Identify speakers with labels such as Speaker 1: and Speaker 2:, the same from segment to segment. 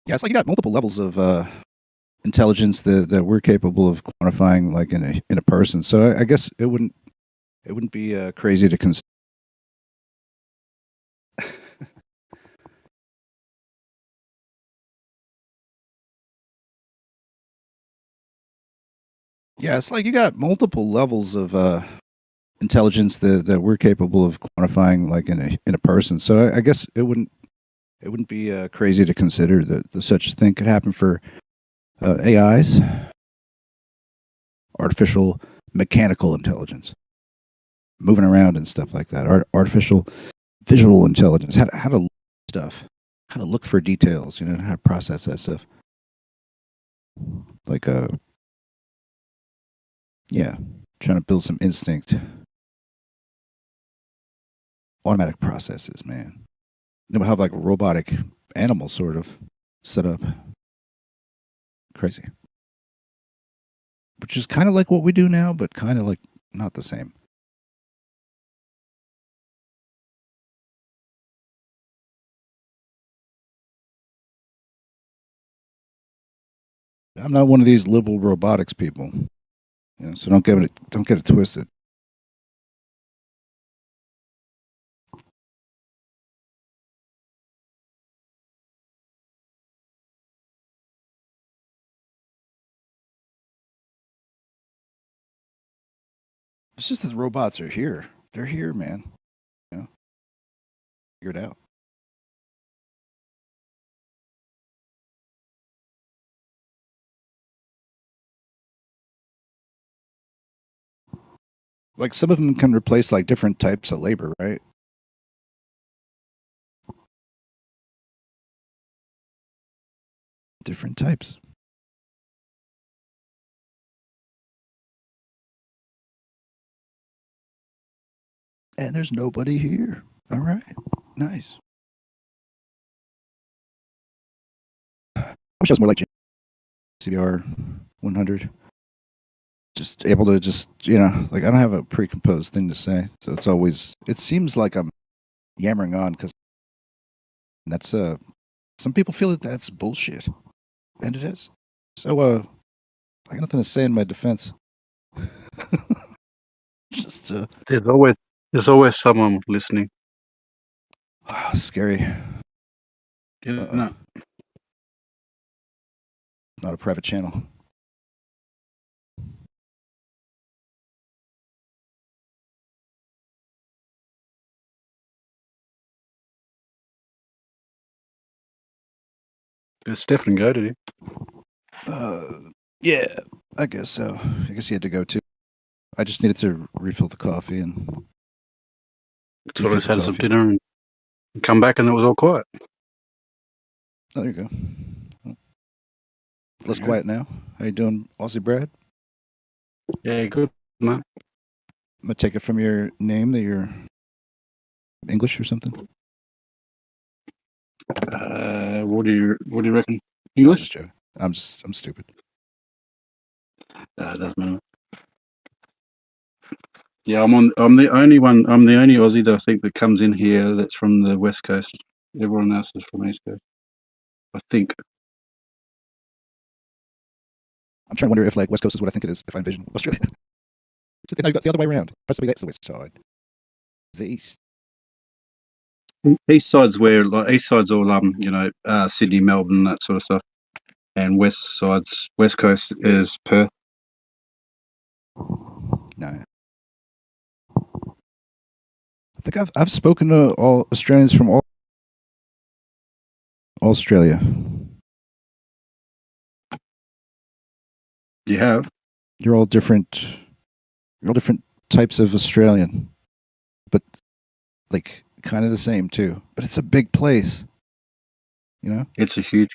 Speaker 1: Yeah, it's like you got multiple levels of intelligence that we're capable of quantifying, like in a person. So I guess it wouldn't be crazy to consider. Yeah, it's like you got multiple levels of intelligence that we're capable of quantifying, like in a person. So I guess it wouldn't be crazy to consider that such a thing could happen for AIs, artificial mechanical intelligence, moving around and stuff like that. Artificial visual intelligence, how to stuff, how to look for details, how to process that stuff. Like yeah, trying to build some instinct, automatic processes, man. Then we'll have like a robotic animal sort of set up. Crazy. Which is kind of like what we do now, but kind of like not the same. I'm not one of these liberal robotics people, so don't get it twisted. It's just that the robots are here. They're here, man. You know, figure it out. Like some of them can replace like different types of labor, right? Different types. And there's nobody here. All right. Nice. I wish I was more like CBR 100. Just able to like I don't have a pre-composed thing to say. So it seems like I'm yammering on because that's some people feel that that's bullshit. And it is. So I got nothing to say in my defense. Just
Speaker 2: There's always someone listening.
Speaker 1: scary.
Speaker 2: No.
Speaker 1: Not a private channel.
Speaker 2: Did Stefan go, did he?
Speaker 1: Yeah, I guess so. I guess he had to go too. I just needed to refill the coffee and
Speaker 2: Sort of had some dinner and come back and it was all quiet.
Speaker 1: Oh, there you go. Well, less quiet now. How you doing, Aussie Brad?
Speaker 2: Yeah, good, mate.
Speaker 1: I'm gonna take it from your name that you're English or something.
Speaker 2: What do you reckon? English?
Speaker 1: I'm just joking. I'm stupid.
Speaker 2: It doesn't matter. Yeah, I'm the only Aussie that I think that comes in here that's from the West Coast. Everyone else is from the East Coast, I think.
Speaker 1: I'm trying to wonder if like West Coast is what I think it is. If I envision Australia, now you've got the other way around. Possibly that's the West side. The East.
Speaker 2: East side's where East side's all Sydney, Melbourne, that sort of stuff, and West Coast is Perth.
Speaker 1: No. I think I've spoken to all Australians from all Australia.
Speaker 2: You have?
Speaker 1: You're all different. You're all different types of Australian, but like kind of the same too. But it's a big place.
Speaker 2: It's a huge.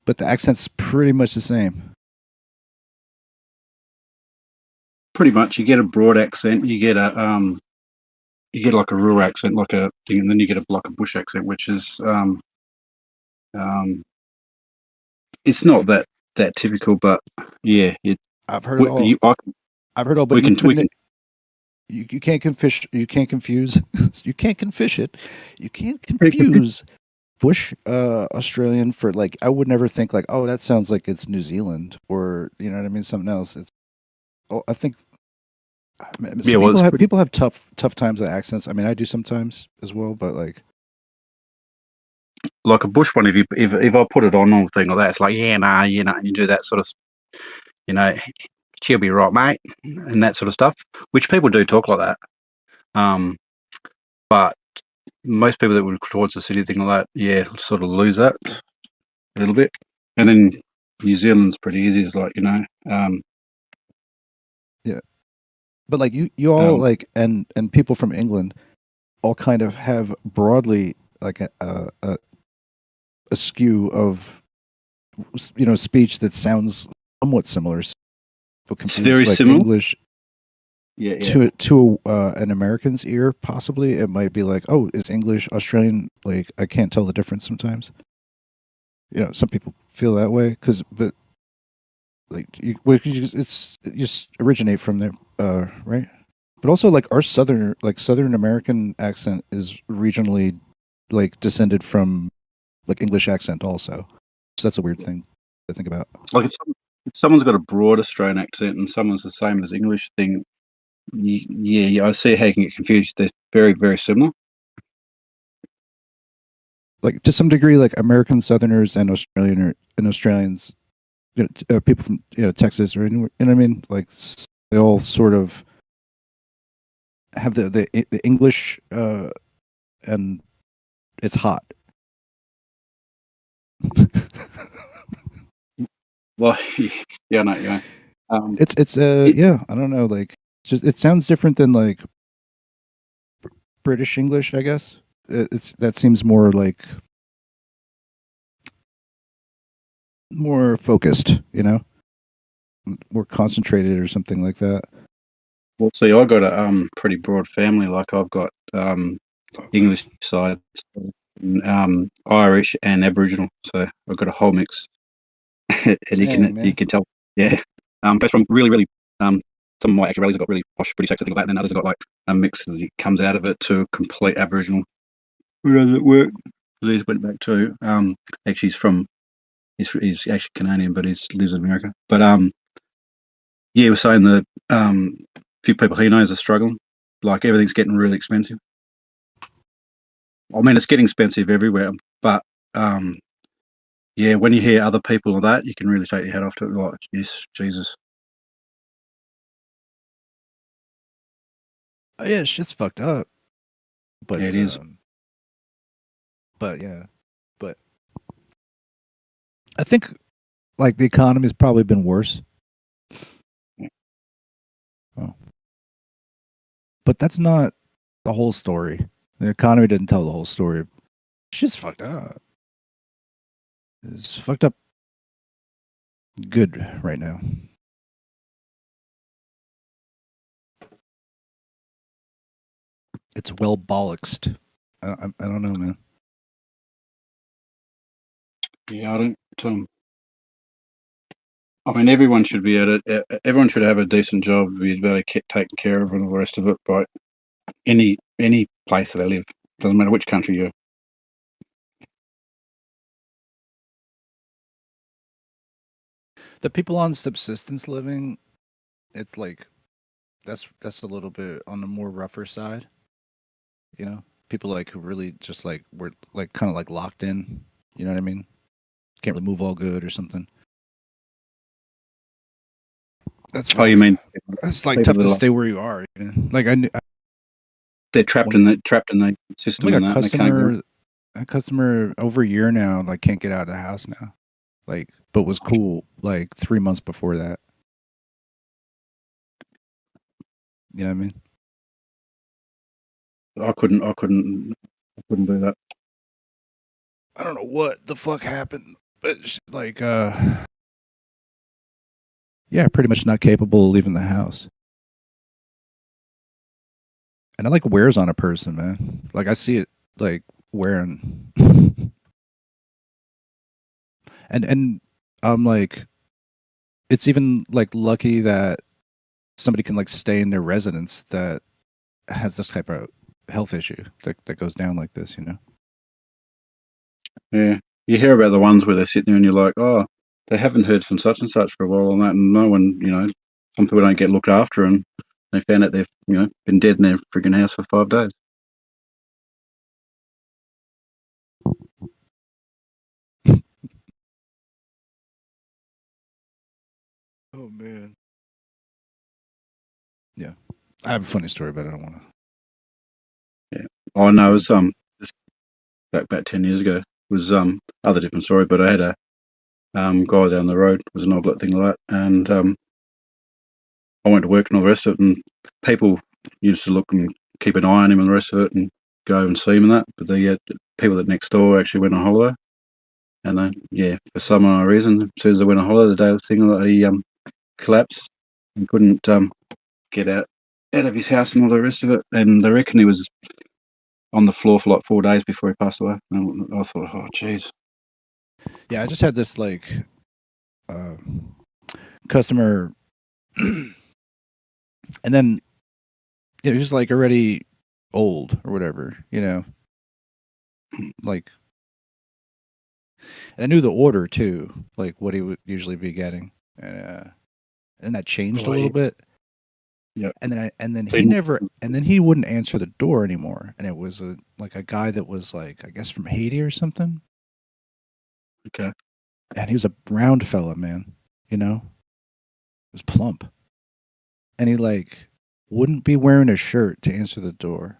Speaker 1: But the accent's pretty much the same.
Speaker 2: Pretty much, you get a broad accent. You get like a rural accent, like a thing, and then you get like a bush accent, which is it's not that typical, but yeah,
Speaker 1: I've heard it all. I've heard all, but you can't confuse. You can't confuse. You can't confuse it. You can't confuse Bush Australian for like I would never think like, oh, that sounds like it's New Zealand or you know what I mean, something else. It's I think
Speaker 2: Yeah,
Speaker 1: some
Speaker 2: well, it's pretty,
Speaker 1: people have tough times with accents. I mean, I do sometimes as well, but like
Speaker 2: like a bush one. If I put it on or thing like that, it's like and you do that sort of, you know, she'll be right, mate, and that sort of stuff. Which people do talk like that. But most people that would towards the city thing like that, yeah, sort of lose that a little bit. And then New Zealand's pretty easy. It's like
Speaker 1: yeah. But like you all
Speaker 2: um,
Speaker 1: like and people from England all kind of have broadly like a skew of speech that sounds somewhat similar. So people
Speaker 2: it's
Speaker 1: confuse
Speaker 2: very
Speaker 1: like
Speaker 2: similar.
Speaker 1: English
Speaker 2: Yeah.
Speaker 1: to an American's ear. Possibly, it might be like, oh, is English Australian? Like, I can't tell the difference sometimes. Some people feel that way but like it's you just originate from there, right? But also, like our Southern American accent is regionally like descended from like English accent also. So that's a weird thing to think about.
Speaker 2: Like if someone's got a broad Australian accent and someone's the same as English thing, yeah, I see how you can get confused. They're very, very similar.
Speaker 1: Like to some degree, like American Southerners and Australians, people from Texas or anywhere, you know what I mean? Like they all sort of have the English, and it's hot.
Speaker 2: Well, yeah, no, yeah.
Speaker 1: It's
Speaker 2: It,
Speaker 1: yeah, I don't know, like just it sounds different than like British English, I guess. It's that seems more like more focused, more concentrated or something like that.
Speaker 2: well, see, I got a pretty broad family. Like I've got English side, Irish and Aboriginal. So I've got a whole mix, and
Speaker 1: Dang,
Speaker 2: you
Speaker 1: man.
Speaker 2: can tell, yeah. But from really, really, some of my actual relatives have got really posh British accents, things like that, and then others have got like a mix that comes out of it to complete Aboriginal. Where does it work? These went back to actually he's actually Canadian, but he lives in America. But yeah, he was saying that few people he knows are struggling. Like everything's getting really expensive. I mean, it's getting expensive everywhere, but um, yeah, when you hear other people like that, you can really take your head off to it. Like, yes, Jesus.
Speaker 1: Oh, yeah, shit's fucked up. But
Speaker 2: Yeah, it is.
Speaker 1: but yeah, but I think like the economy's probably been worse. Oh. But that's not the whole story. The economy didn't tell the whole story. Shit's fucked up. It's fucked up good right now. It's well bollocksed. I don't know, man.
Speaker 2: Yeah, I don't. I mean, everyone should be at it. Everyone should have a decent job, be able to get taken care of, and all the rest of it. By any place that they live, doesn't matter which country you're.
Speaker 1: The people on subsistence living, it's like that's a little bit on the more rougher side. People like who really just like were like kind of like locked in. You know what I mean? Can't really move all good or something. That's
Speaker 2: Oh, you
Speaker 1: rough.
Speaker 2: mean
Speaker 1: It's like
Speaker 2: people
Speaker 1: tough
Speaker 2: that
Speaker 1: to
Speaker 2: are like
Speaker 1: stay where you are. Like I
Speaker 2: they're trapped
Speaker 1: one
Speaker 2: in the system
Speaker 1: like a
Speaker 2: and that, and they can't go.
Speaker 1: customer over a year now like can't get out of the house now. Like but was cool like 3 months before that. You know what I mean?
Speaker 2: I couldn't do that.
Speaker 1: I don't know what the fuck happened, but she's like, yeah, pretty much not capable of leaving the house. And it like wears on a person, man. Like I see it like wearing, and I'm like, it's even like lucky that somebody can like stay in their residence that has this type of health issue that goes down like this.
Speaker 2: Yeah. You hear about the ones where they're sitting there and you're like, oh, they haven't heard from such and such for a while and that, and no one, some people don't get looked after, and they found out they've, been dead in their frigging house for 5 days.
Speaker 1: Oh man. Yeah, I have a funny story, but I don't want to.
Speaker 2: Oh no, it was
Speaker 1: into it.
Speaker 2: just back about 10 years ago. It was other different story, but I had a guy down the road. It was an odd thing like that, and I went to work and all the rest of it, and people used to look and keep an eye on him and the rest of it, and go and see him and that. But the people that next door actually went on holiday, and for some reason, as soon as they went on holiday, the day of the thing, he collapsed and couldn't get out of his house and all the rest of it. And they reckon he was on the floor for like 4 days before he passed away. And I thought, oh, jeez.
Speaker 1: Yeah, I just had this customer, and then he was like already old or whatever, like. And I knew the order too, like what he would usually be getting, and that changed a little bit.
Speaker 2: Yeah.
Speaker 1: And then he wouldn't answer the door anymore, and it was a guy that was like, I guess from Haiti or something.
Speaker 2: Okay.
Speaker 1: And he was a round fella, man. He was plump, and he wouldn't be wearing a shirt to answer the door.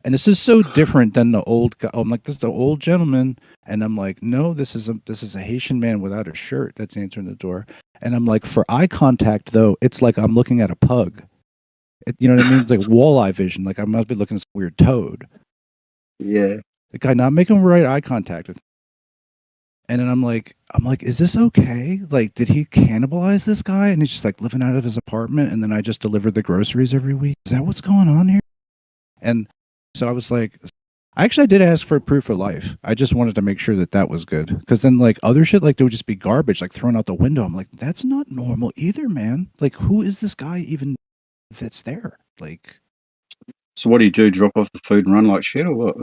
Speaker 1: And this is so different than the old guy. I'm like, this is the old gentleman, and I'm like, no, this is a Haitian man without a shirt that's answering the door. And I'm like, for eye contact though, it's like I'm looking at a pug. You know what I mean? It's like walleye vision. Like I must be looking at some weird toad.
Speaker 2: Yeah.
Speaker 1: The guy not making right eye contact with. And then I'm like, is this okay? Like, did he cannibalize this guy? And he's just like living out of his apartment, and then I just deliver the groceries every week. Is that what's going on here? And so I was like, I did ask for proof of life. I just wanted to make sure that was good. Because then, like, other shit, like, there would just be garbage, like, thrown out the window. I'm like, that's not normal either, man. Like, who is this guy even that's there? Like,
Speaker 2: so what do you do? Drop off the food and run like shit, or what?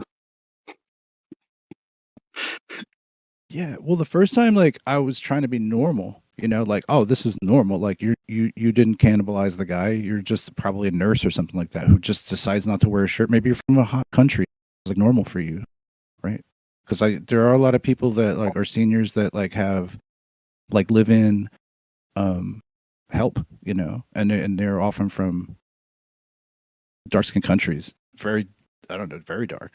Speaker 1: yeah. Well, the first time, like, I was trying to be normal, like, oh, this is normal. Like, you didn't cannibalize the guy. You're just probably a nurse or something like that who just decides not to wear a shirt. Maybe you're from a hot country. It's like normal for you, right? Because there are a lot of people that like are seniors that like have like live in help, and they're often from dark skinned countries. Very, I don't know, very dark,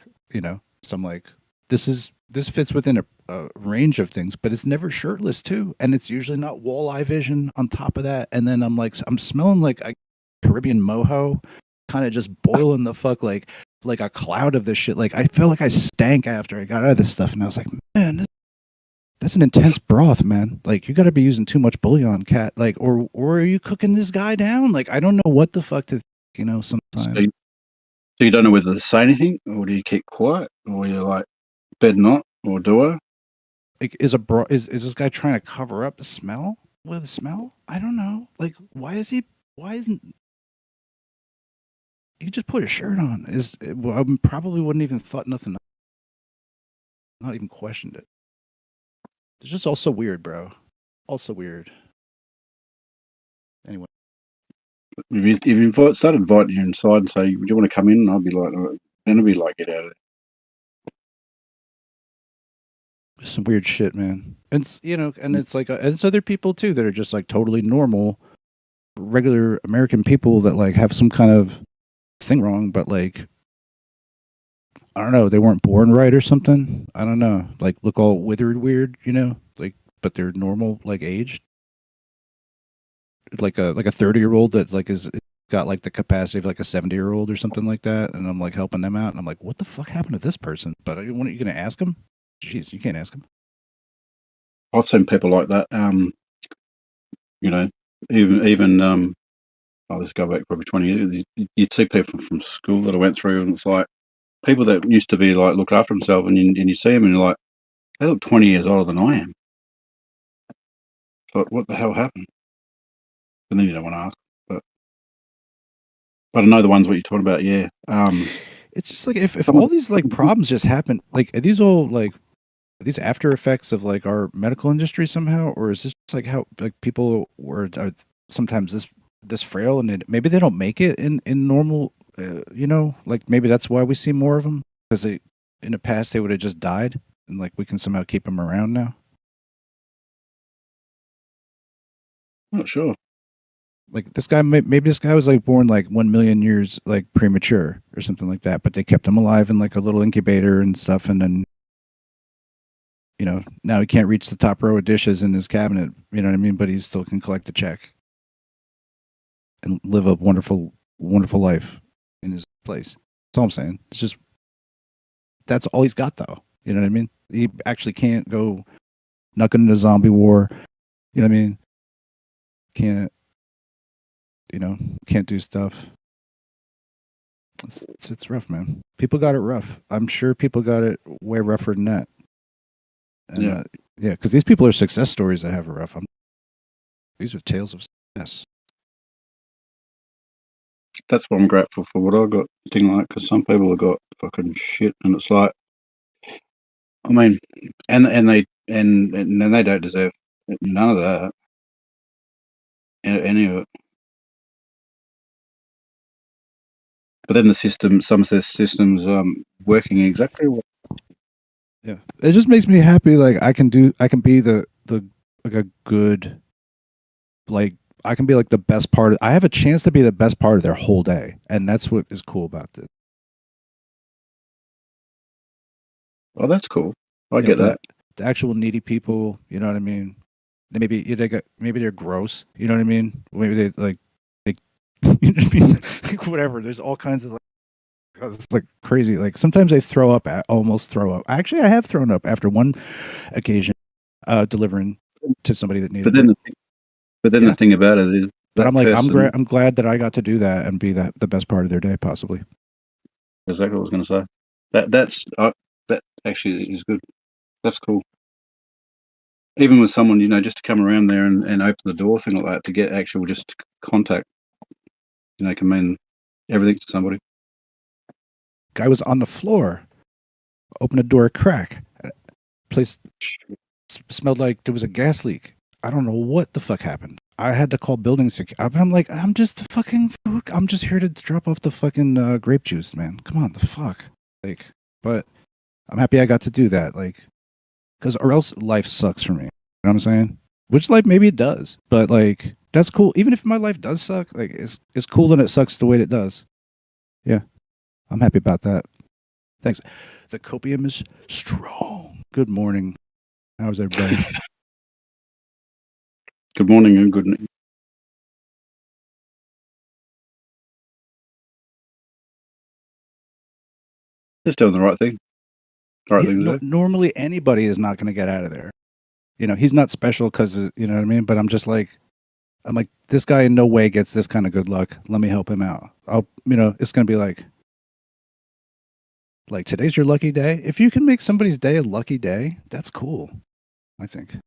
Speaker 1: So I'm like, this fits within a range of things, but it's never shirtless too, and it's usually not walleye vision on top of that. And then I'm like, I'm smelling like a Caribbean mojo, kind of just boiling the fuck like a cloud of this shit. Like I felt like I stank after I got out of this stuff, and I was like, man, that's an intense broth, man. Like you got to be using too much bouillon, cat. Like, or are you cooking this guy down? Like I don't know what the fuck to, sometimes.
Speaker 2: So you don't know whether to say anything, or do you keep quiet, or you're like, bed not, or do I?
Speaker 1: Like, is this guy trying to cover up the smell with the smell? I don't know. Like, why isn't he just put a shirt on? I probably wouldn't even thought nothing, not even questioned it. It's just also weird, bro. Also weird. Anyway.
Speaker 2: If you started inviting you inside and say, "Would you want to come in?" And I'd be like, then I'd be like, "Get out of there."
Speaker 1: Some weird shit, man. And and it's like, and it's other people too that are just like totally normal, regular American people that like have some kind of thing wrong, but like, I don't know, they weren't born right or something. I don't know. Like, look all withered, weird, like, but they're normal, like aged. Like a 30-year-old that like is got like the capacity of like a 70-year-old or something like that, and I'm like helping them out, and I'm like, what the fuck happened to this person? But you gonna ask him? Jeez, you can't ask him.
Speaker 2: I've seen people like that. Even I'll just go back probably 20 years. You'd see people from school that I went through, and it's like people that used to be like look after themselves, and you see them, and you're like, they look 20 years older than I am. But what the hell happened? And then you don't want to ask. But I know the ones what you're talking about. Yeah.
Speaker 1: It's just like if all these like problems just happen, like are these all like Are these after effects of like our medical industry somehow, or is this just like how like people are sometimes this frail and maybe they don't make it in normal, like maybe that's why we see more of them because they in the past they would have just died and like we can somehow keep them around now.
Speaker 2: Not sure.
Speaker 1: Like this guy, maybe this guy was like born like 1 million years like premature or something like that, but they kept him alive in like a little incubator and stuff, and then now he can't reach the top row of dishes in his cabinet. You know what I mean? But he still can collect a check and live a wonderful, wonderful life in his place. That's all I'm saying. It's just that's all he's got, though. You know what I mean? He actually can't go not into zombie war. You know what I mean? Can't can't do stuff. It's rough, man. People got it rough. I'm sure people got it way rougher than that. And
Speaker 2: Yeah.
Speaker 1: yeah, because these people are success stories that have it rough. These are tales of success.
Speaker 2: That's what I'm grateful for. What I got, thing like, because some people have got fucking shit, and it's like, I mean, and they don't deserve none of that, any of it. But then some of the systems working exactly what.
Speaker 1: Yeah, it just makes me happy. Like I can be the like a good, like I can be like the best part. I have a chance to be the best part of their whole day, and that's what is cool about this.
Speaker 2: Oh, that's cool. I
Speaker 1: You know,
Speaker 2: get
Speaker 1: for
Speaker 2: that.
Speaker 1: the actual needy people, you know what I mean. Maybe they're gross. You know what I mean. Maybe they you know what I mean? Like, whatever. There's all kinds of like it's like crazy. Like sometimes I throw up, almost throw up. Actually, I have thrown up after one occasion, delivering to somebody that
Speaker 2: But
Speaker 1: needed
Speaker 2: then,
Speaker 1: it.
Speaker 2: the
Speaker 1: Yeah,
Speaker 2: thing about it is
Speaker 1: but
Speaker 2: that
Speaker 1: I'm like,
Speaker 2: person.
Speaker 1: I'm glad that I got to do that and be the best part of their day, possibly.
Speaker 2: Exactly what I was going to say. That actually is good. That's cool. Even with someone, just to come around there and open the door, thing like that, to get actual just contact, can mean everything to somebody.
Speaker 1: Guy was on the floor, opened a door a crack. Place smelled like there was a gas leak. I don't know what the fuck happened. I had to call building security. I'm like, I'm just I'm just here to drop off the fucking grape juice, man. Come on, the fuck. Like, but I'm happy I got to do that. Like, because or else life sucks for me. You know what I'm saying? Which life maybe it does, but like that's cool. Even if my life does suck, like it's cool that it sucks the way it does. Yeah, I'm happy about that. Thanks. The copium is strong. Good morning. How's everybody?
Speaker 2: Good morning and good night. Just doing the right thing. Right thing to do.
Speaker 1: Normally, anybody is not going to get out of there. He's not special because you know what I mean. But I'm like, this guy in no way gets this kind of good luck. Let me help him out. It's going to be like today's your lucky day. If you can make somebody's day a lucky day, that's cool. I think.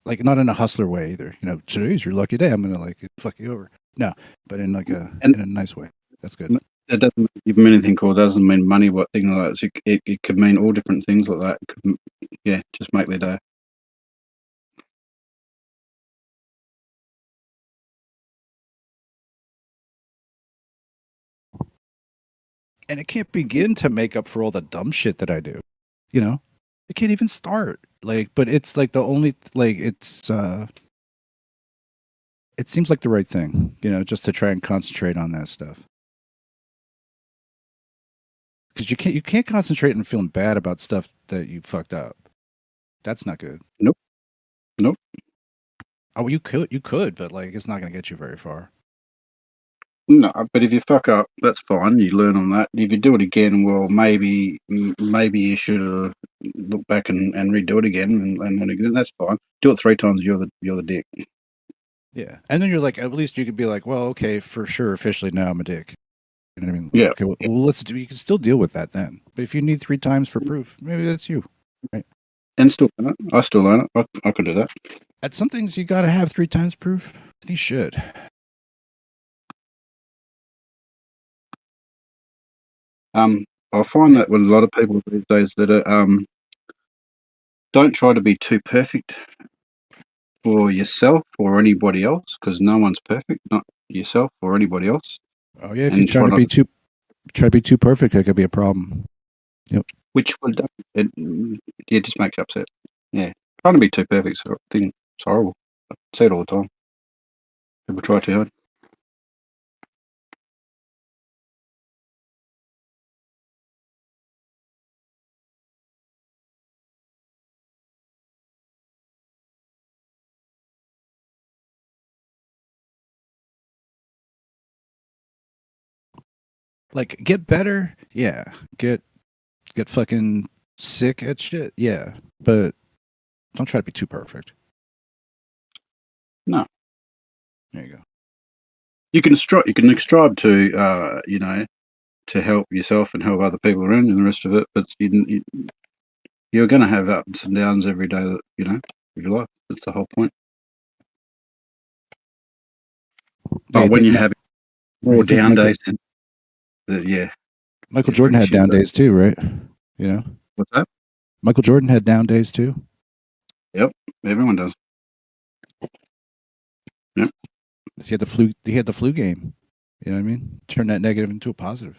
Speaker 1: Like not in a hustler way either. Today's your lucky day. I'm gonna like fuck you over. No, but in like
Speaker 2: And
Speaker 1: in a nice way. That's good.
Speaker 2: it doesn't mean anything cool. It doesn't mean money. What thing like that? So it could mean all different things like that. It could, yeah, just make their day.
Speaker 1: And it can't begin to make up for all the dumb shit that I do. It can't even start. Like, but it's like the only like it seems like the right thing, just to try and concentrate on that stuff. Because you can't concentrate on feeling bad about stuff that you fucked up. That's not good.
Speaker 2: Nope. Nope.
Speaker 1: Oh, you could, but like it's not going to get you very far.
Speaker 2: No, but if you fuck up, that's fine. You learn on that. If you do it again, well, maybe you should have looked back and redo it again and again. That's fine. Do it 3 times. You're the dick.
Speaker 1: Yeah, and then you're like, at least you could be like, well, okay, for sure, officially now I'm a dick. You know what I mean? Like,
Speaker 2: Yeah.
Speaker 1: okay, well, let's do. You can still deal with that then. But if you need 3 times for proof, maybe that's you. Right?
Speaker 2: And still learn it. I still learn it. I could do that.
Speaker 1: At some things, you got to have 3 times proof. I think you should.
Speaker 2: I find that with a lot of people these days that are, don't try to be too perfect for yourself or anybody else, because no one's perfect, not yourself or anybody else.
Speaker 1: Oh yeah, if you
Speaker 2: And
Speaker 1: try to be too perfect, that could be a problem.
Speaker 2: which would it just makes you upset. Yeah, trying to be too perfect sort of thing. It's horrible. I see it all the time. People try too hard.
Speaker 1: Like get better, yeah. Get fucking sick at shit, yeah. But don't try to be too perfect.
Speaker 2: No.
Speaker 1: There you go.
Speaker 2: You can strive to to help yourself and help other people around you and the rest of it, but you're going to have ups and downs every day that of your life. That's the whole point.
Speaker 1: Yeah,
Speaker 2: But when you have more
Speaker 1: you think
Speaker 2: down days, yeah.
Speaker 1: Michael
Speaker 2: it's
Speaker 1: Jordan
Speaker 2: pretty
Speaker 1: had
Speaker 2: shit,
Speaker 1: down
Speaker 2: but-
Speaker 1: days too, right? You know,
Speaker 2: What's that?
Speaker 1: Michael Jordan had down days too.
Speaker 2: Yep, everyone does. Yep.
Speaker 1: He had the flu. He had the flu game. You know what I mean? Turn that negative into a positive.